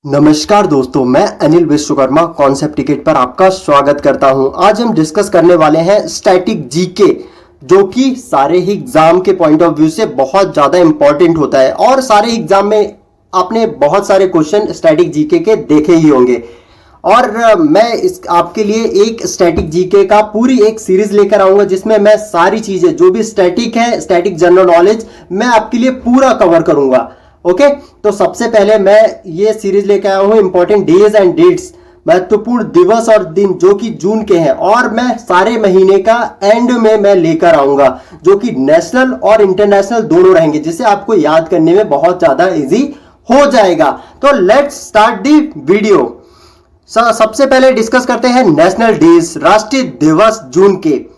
नमस्कार दोस्तों, मैं अनिल विश्वकर्मा कॉन्सेप्ट टिकट पर आपका स्वागत करता हूं। आज हम डिस्कस करने वाले हैं स्टैटिक जीके, जो कि सारे ही एग्जाम के पॉइंट ऑफ व्यू से बहुत ज़्यादा इंपॉर्टेंट होता है और सारे एग्जाम में आपने बहुत सारे क्वेश्चन स्टैटिक जीके के देखे ही होंगे। और मैं आपके लिए एक स्टैटिक जीके का पूरी एक सीरीज लेकर आऊंगा जिसमें मैं सारी चीज़ें जो भी स्टैटिक है, स्टैटिक जनरल नॉलेज, मैं आपके लिए पूरा कवर करूंगा। ओके, तो सबसे पहले मैं ये सीरीज लेकर आया हूं इंपॉर्टेंट डेज एंड डेट्स, महत्वपूर्ण दिवस और दिन जो कि जून के हैं, और मैं सारे महीने का एंड में मैं लेकर आऊंगा जो कि नेशनल और इंटरनेशनल दोनों रहेंगे, जिससे आपको याद करने में बहुत ज्यादा इजी हो जाएगा। तो लेट्स स्टार्ट दी वीडियो। सबसे पहले डिस्कस करते हैं नेशनल डेज, राष्ट्रीय दिवस जून के।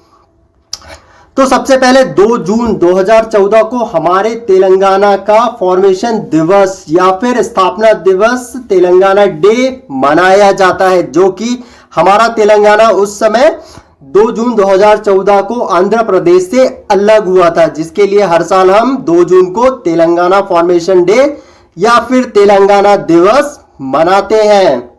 तो सबसे पहले 2 जून 2014 को हमारे तेलंगाना का फॉर्मेशन दिवस या फिर स्थापना दिवस, तेलंगाना डे मनाया जाता है, जो कि हमारा तेलंगाना उस समय 2 जून 2014 को आंध्र प्रदेश से अलग हुआ था, जिसके लिए हर साल हम 2 जून को तेलंगाना फॉर्मेशन डे या फिर तेलंगाना दिवस मनाते हैं।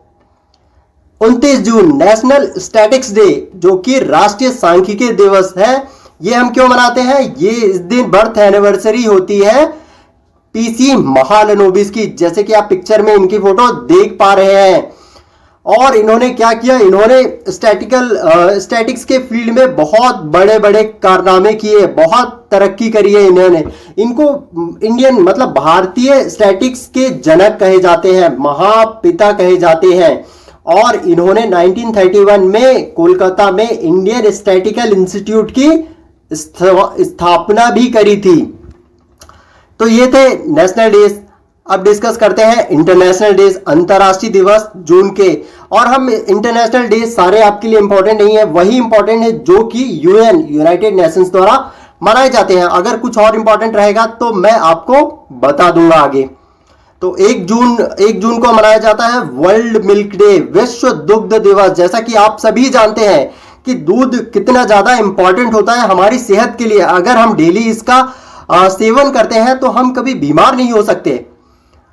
29 जून नेशनल स्टैटिक्स डे, जो कि राष्ट्रीय सांख्यिकी दिवस है। ये हम क्यों मनाते हैं? ये इस दिन बर्थ एनिवर्सरी होती है पीसी महालनोबिस की, जैसे कि आप पिक्चर में इनकी फोटो देख पा रहे हैं। और इन्होंने क्या किया, इन्होंने स्टैटिक्स के फील्ड में बहुत बड़े बड़े कारनामे किए, बहुत तरक्की करी है इन्होंने। इनको इंडियन मतलब भारतीय स्टैटिक्स के जनक कहे जाते हैं, महापिता कहे जाते हैं। और इन्होंने 1931 में कोलकाता में इंडियन स्टैटिकल इंस्टीट्यूट की स्थापना भी करी थी। तो ये थे नेशनल डेज। अब डिस्कस करते हैं इंटरनेशनल डेज, अंतरराष्ट्रीय दिवस जून के। और हम इंटरनेशनल डेज सारे आपके लिए इंपॉर्टेंट नहीं है, वही इंपॉर्टेंट है जो कि यूनाइटेड नेशंस द्वारा मनाए जाते हैं। अगर कुछ और इंपॉर्टेंट रहेगा तो मैं आपको बता दूंगा आगे। तो 1 जून को मनाया जाता है वर्ल्ड मिल्क डे, विश्व दुग्ध दिवस। जैसा कि आप सभी जानते हैं कि दूध कितना ज्यादा इंपॉर्टेंट होता है हमारी सेहत के लिए। अगर हम डेली इसका सेवन करते हैं तो हम कभी बीमार नहीं हो सकते।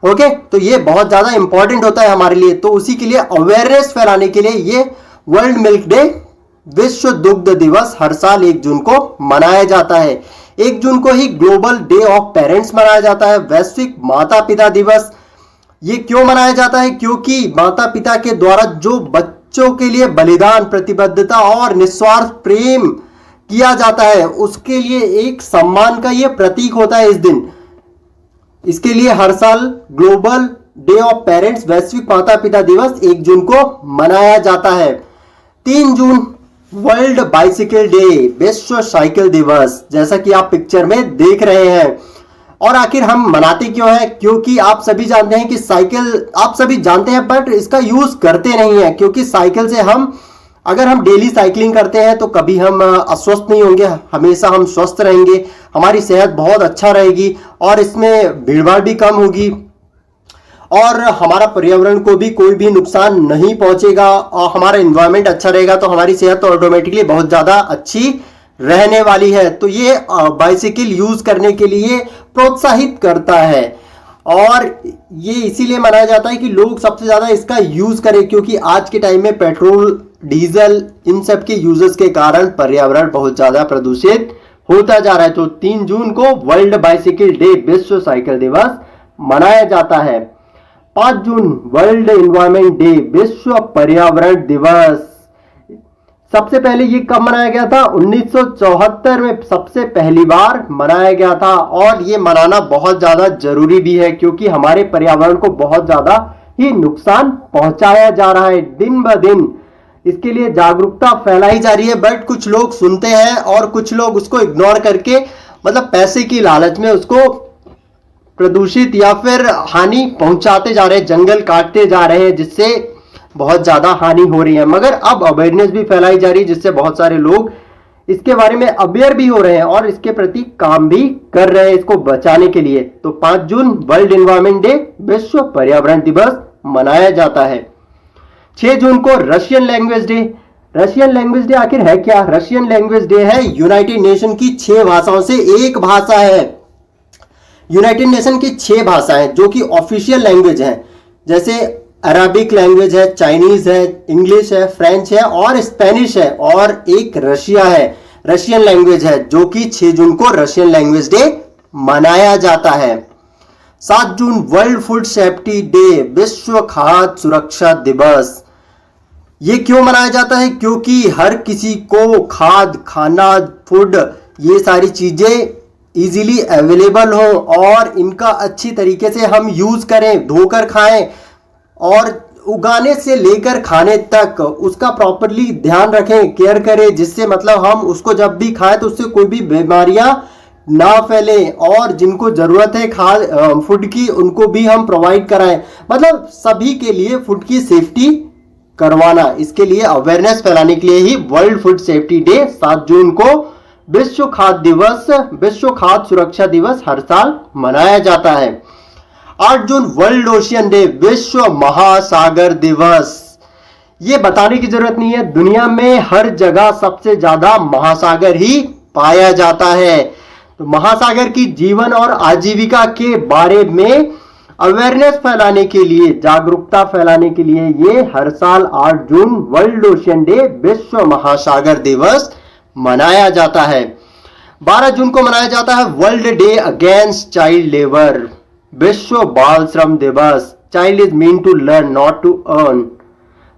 ओके, तो ये बहुत ज्यादा इंपॉर्टेंट होता है हमारे लिए। तो उसी के लिए अवेयरनेस फैलाने के लिए ये वर्ल्ड मिल्क डे, विश्व दुग्ध दिवस हर साल 1 जून को मनाया जाता है। 1 जून को ही ग्लोबल डे ऑफ पेरेंट्स मनाया जाता है, वैश्विक माता पिता दिवस। ये क्यों मनाया जाता है? क्योंकि माता पिता के द्वारा जो बच्चों के लिए बलिदान, प्रतिबद्धता और निस्वार्थ प्रेम किया जाता है, उसके लिए एक सम्मान का ये प्रतीक होता है इस दिन। इसके लिए हर साल ग्लोबल डे ऑफ पेरेंट्स, वैश्विक माता पिता दिवस 1 जून को मनाया जाता है। 3 जून वर्ल्ड बाइसिकल डे, विश्व साइकिल दिवस, जैसा कि आप पिक्चर में देख रहे हैं। और आखिर हम मनाते क्यों हैं? क्योंकि आप सभी जानते हैं कि साइकिल आप सभी जानते हैं, बट इसका यूज करते नहीं है। क्योंकि साइकिल से अगर हम डेली साइकिलिंग करते हैं तो कभी हम अस्वस्थ नहीं होंगे, हमेशा हम स्वस्थ रहेंगे, हमारी सेहत बहुत अच्छा रहेगी और इसमें भीड़भाड़ भी कम होगी और हमारा पर्यावरण को भी कोई भी नुकसान नहीं पहुंचेगा और हमारा एनवायरनमेंट अच्छा रहेगा। तो हमारी सेहत तो ऑटोमेटिकली बहुत ज़्यादा अच्छी रहने वाली है। तो ये बाइसिकल यूज करने के लिए प्रोत्साहित करता है और ये इसीलिए मनाया जाता है कि लोग सबसे ज़्यादा इसका यूज करें, क्योंकि आज के टाइम में पेट्रोल, डीजल, इन सब के यूजेस के कारण पर्यावरण बहुत ज़्यादा प्रदूषित होता जा रहा है। तो 3 जून को वर्ल्ड बाइसिकल डे, विश्व साइकिल दिवस मनाया जाता है। 5 जून वर्ल्ड एनवायरनमेंट डे, विश्व पर्यावरण दिवस। सबसे पहले ये कब मनाया गया था? 1974 में सबसे पहली बार मनाया गया था। और ये मनाना बहुत ज्यादा जरूरी भी है, क्योंकि हमारे पर्यावरण को बहुत ज्यादा ही नुकसान पहुंचाया जा रहा है दिन ब दिन। इसके लिए जागरूकता फैलाई जा रही है, बट कुछ लोग सुनते हैं और कुछ लोग उसको इग्नोर करके मतलब पैसे की लालच में उसको प्रदूषित या फिर हानि पहुंचाते जा रहे हैं, जंगल काटते जा रहे हैं, जिससे बहुत ज्यादा हानि हो रही है। मगर अब अवेयरनेस भी फैलाई जा रही है, जिससे बहुत सारे लोग इसके बारे में अवेयर भी हो रहे हैं और इसके प्रति काम भी कर रहे हैं इसको बचाने के लिए। तो 5 जून वर्ल्ड एनवायरनमेंट डे, विश्व पर्यावरण दिवस मनाया जाता है। 6 जून को Russian language day. Russian language day आखिर है क्या? रशियन लैंग्वेज डे है यूनाइटेड नेशन की 6 भाषाओं से एक भाषा है। यूनाइटेड नेशन की 6 भाषाएं जो कि ऑफिशियल लैंग्वेज हैं, जैसे अरबिक लैंग्वेज है, चाइनीज है, इंग्लिश है, फ्रेंच है और स्पेनिश है और एक रशिया है, रशियन लैंग्वेज है, जो कि 6 जून को रशियन लैंग्वेज डे मनाया जाता है। 7 June world food safety day, विश्व खाद्य सुरक्षा दिवस। ये क्यों मनाया जाता है? क्योंकि हर किसी को खाद्य, खाना, फूड, ये सारी चीजें इजीली अवेलेबल हो और इनका अच्छी तरीके से हम यूज करें, धोकर खाएं और उगाने से लेकर खाने तक उसका प्रॉपरली ध्यान रखें, केयर करें, जिससे मतलब हम उसको जब भी खाएं तो उससे कोई भी बीमारियां ना फैले और जिनको जरूरत है खाद्य फूड की उनको भी हम प्रोवाइड कराएं। मतलब सभी के लिए फूड की सेफ्टी करवाना, इसके लिए अवेयरनेस फैलाने के लिए ही वर्ल्ड फूड सेफ्टी डे 7 जून को विश्व खाद्य दिवस, विश्व खाद्य सुरक्षा दिवस हर साल मनाया जाता है। 8 जून वर्ल्ड ओशियन डे, विश्व महासागर दिवस। ये बताने की जरूरत नहीं है, दुनिया में हर जगह सबसे ज्यादा महासागर ही पाया जाता है। तो महासागर की जीवन और आजीविका के बारे में अवेयरनेस फैलाने के लिए, जागरूकता फैलाने के लिए ये हर साल 8 जून वर्ल्ड ओशियन डे, विश्व महासागर दिवस मनाया जाता है। 12 जून को मनाया जाता है world day against child labour, विश्व बाल श्रम दिवस। Child is mean to learn not to earn,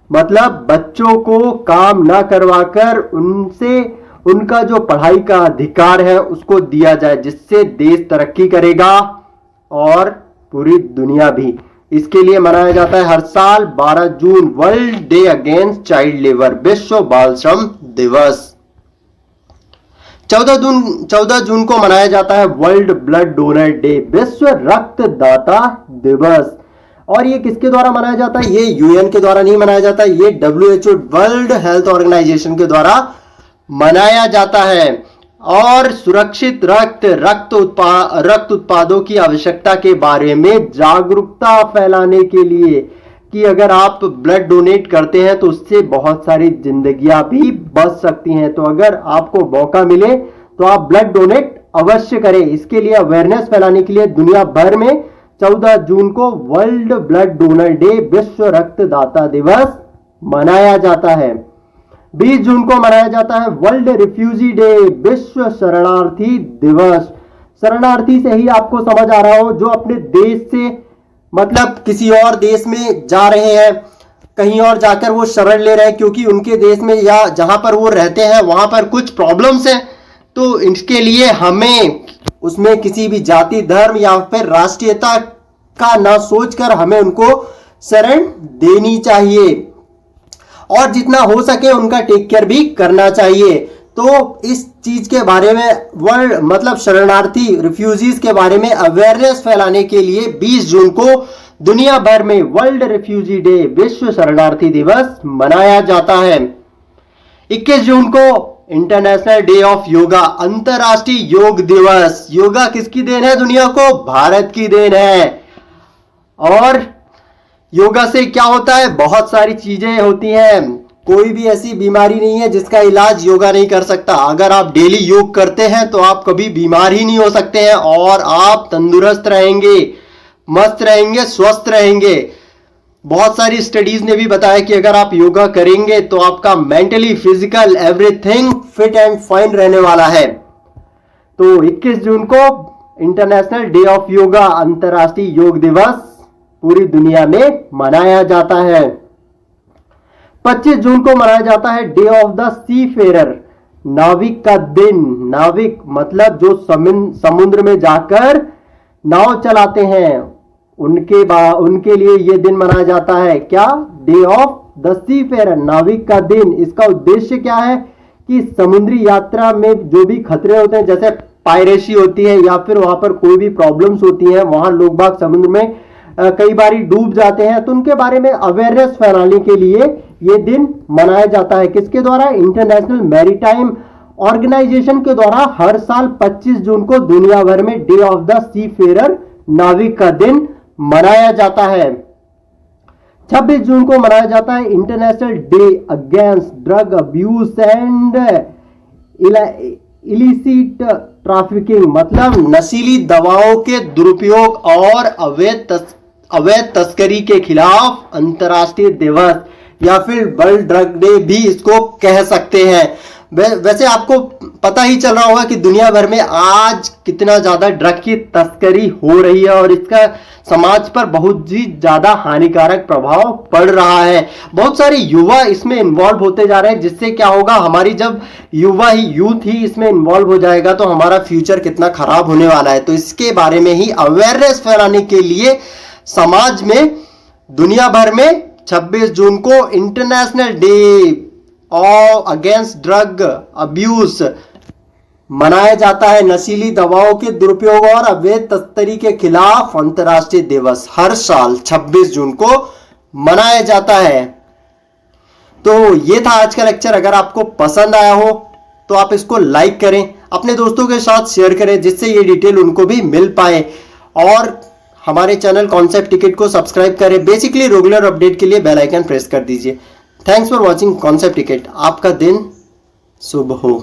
मतलब बच्चों को काम ना करवाकर उनसे उनका जो पढ़ाई का अधिकार है उसको दिया जाए, जिससे देश तरक्की करेगा और पूरी दुनिया भी। इसके लिए मनाया जाता है हर साल 12 जून World day against child labour, विश्व बाल श्रम दिवस। 14 जून को मनाया जाता है वर्ल्ड ब्लड डोनर डे, विश्व रक्तदाता दिवस। और ये किसके द्वारा मनाया जाता है? ये यूएन के द्वारा नहीं मनाया जाता, ये WHO वर्ल्ड हेल्थ ऑर्गेनाइजेशन के द्वारा मनाया जाता है। और सुरक्षित रक्त उत्पादों की आवश्यकता के बारे में जागरूकता फैलाने के लिए कि अगर आप ब्लड डोनेट करते हैं तो उससे बहुत सारी जिंदगियां भी बच सकती हैं। तो अगर आपको मौका मिले तो आप ब्लड डोनेट अवश्य करें। इसके लिए अवेयरनेस फैलाने के लिए दुनिया भर में 14 जून को वर्ल्ड ब्लड डोनर डे, विश्व रक्तदाता दिवस मनाया जाता है। 20 जून को मनाया जाता है वर्ल्ड रिफ्यूजी डे, विश्व शरणार्थी दिवस। शरणार्थी से ही आपको समझ आ रहा हो जो अपने देश से मतलब किसी और देश में जा रहे हैं, कहीं और जाकर वो शरण ले रहे हैं क्योंकि उनके देश में या जहां पर वो रहते हैं वहां पर कुछ प्रॉब्लम्स हैं। तो इसके लिए हमें उसमें किसी भी जाति, धर्म या फिर राष्ट्रीयता का ना सोचकर हमें उनको शरण देनी चाहिए और जितना हो सके उनका टेक केयर भी करना चाहिए। तो इस चीज के बारे में वर्ल्ड मतलब शरणार्थी, रिफ्यूजीज के बारे में अवेयरनेस फैलाने के लिए 20 जून को दुनिया भर में वर्ल्ड रिफ्यूजी डे, विश्व शरणार्थी दिवस मनाया जाता है। 21 जून को इंटरनेशनल डे ऑफ योगा, अंतरराष्ट्रीय योग दिवस। योगा किसकी देन है दुनिया को? भारत की देन है। और योगा से क्या होता है? बहुत सारी चीजें होती हैं। कोई भी ऐसी बीमारी नहीं है जिसका इलाज योगा नहीं कर सकता। अगर आप डेली योग करते हैं तो आप कभी बीमार ही नहीं हो सकते हैं और आप तंदुरुस्त रहेंगे, मस्त रहेंगे, स्वस्थ रहेंगे। बहुत सारी स्टडीज ने भी बताया कि अगर आप योगा करेंगे तो आपका mentally, physical, everything fit and fine रहने वाला है। तो 21 जून को इंटरनेशनल डे ऑफ योगा, अंतरराष्ट्रीय योग दिवस पूरी दुनिया में मनाया जाता है। 25 जून को मनाया जाता है day of the seafarer, नाविक का दिन। नाविक मतलब जो समुद्र में जाकर नाव चलाते हैं, उनके लिए यह दिन मनाया जाता है। क्या? Day of the seafarer, नाविक का दिन। इसका उद्देश्य क्या है कि समुद्री यात्रा में जो भी खतरे होते हैं, जैसे पायरेसी होती है या फिर वहां पर कोई भी प्रॉब्लम्स होती हैं, वहां लोग बाग समुद्र में कई बारी डूब जाते हैं, तो उनके बारे में अवेयरनेस फैलाने के लिए ये दिन मनाया जाता है। किसके द्वारा? इंटरनेशनल मैरीटाइम ऑर्गेनाइजेशन के द्वारा हर साल 25 जून को दुनिया भर में day of the seafarer, नाविक का दिन मनाया जाता है। 26 जून को मनाया जाता है international day against drug abuse and illicit trafficking, मतलब नशीली दवाओं के दुरुपयोग और अवैध अवैध तस्करी के खिलाफ अंतर्राष्ट्रीय दिवस या फिर वर्ल्ड ड्रग डे भी इसको कह सकते हैं। वैसे आपको पता ही चल रहा होगा कि दुनिया भर में आज कितना ज्यादा ड्रग की तस्करी हो रही है और इसका समाज पर बहुत ही ज्यादा हानिकारक प्रभाव पड़ रहा है। बहुत सारे युवा इसमें इन्वॉल्व होते जा रहे हैं, जिससे क्या होगा, हमारी जब यूथ ही इसमें इन्वॉल्व हो जाएगा तो हमारा फ्यूचर कितना खराब होने वाला है। तो इसके बारे में ही अवेयरनेस फैलाने के लिए समाज में दुनिया भर में 26 जून को international day against drug abuse मनाया जाता है। नशीली दवाओं के दुरुपयोग और अवैध तस्करी के खिलाफ अंतर्राष्ट्रीय दिवस हर साल 26 जून को मनाया जाता है। तो ये था आज का लेक्चर। अगर आपको पसंद आया हो तो आप इसको लाइक करें, अपने दोस्तों के साथ शेयर करें, जिससे ये डिटेल उनको भी मिल पाए, और हमारे चैनल कॉन्सेप्ट टिकट को सब्सक्राइब करें। बेसिकली रेगुलर अपडेट के लिए बेल आइकन प्रेस कर दीजिए। Thanks for watching concept ticket. आपका दिन शुभ हो।